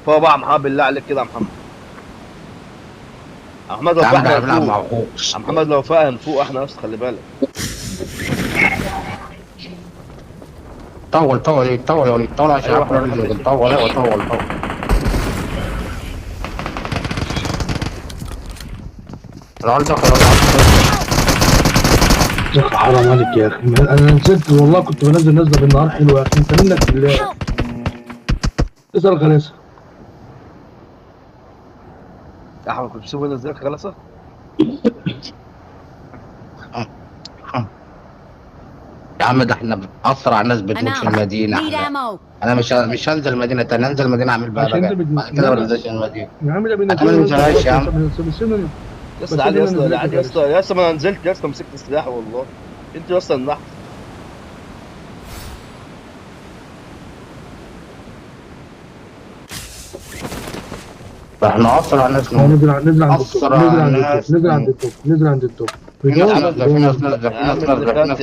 فوق بقى يا محمد، بالله عليك كده يا محمد. يا محمد لو يا عم فاحنا ده بنلعب مع هنفوق. اخوك. يا محمد لو فاق هنفوق احنا، بس خلي بالك. طول طول طول يا وليد، طول عشان ايوه عارف احنا الراجل بنحب زي كده. كده. طول ايوه طول طول. العيال دخل العيال. يا اخي حرام عليك يا اخي، انا نزلت والله، كنت بنزل نزله بالنهار حلوه يا اخي، انت منك بالله. Help! اسال غلاسه. يا احمد كنت بتشوف ازاي خلاصه. يا عم ده احنا اسرع ناس بتموت في Enough. المدينه Need احنا. ammo. انا مش هنزل مدينه تاني، هنزل مدينه اعمل بقى عشان ده بعد لا كده ما لا بنزلش المدينه. يا عم، ده انا كمان بينزلوا ما نزله بنزلهاش خلاص، يا بس عم. بسيبنا. يا اسطى عادي، يا بسيبنا اسطى نزلته عادي، يا اسطى غلاسه. يا اسطى، ما انا نزلت يا اسطى، مسكت السلاح والله. انت يا اسطى النحس. احنا اسرع ناس هو نموت. نزل عند التوب، اسرع ناس نزل عند نموت. التوب، في ناس بيدور نازله، في ناس بيدور. نازله، في يا ناس عم نازله، ابن في ناس خالتي.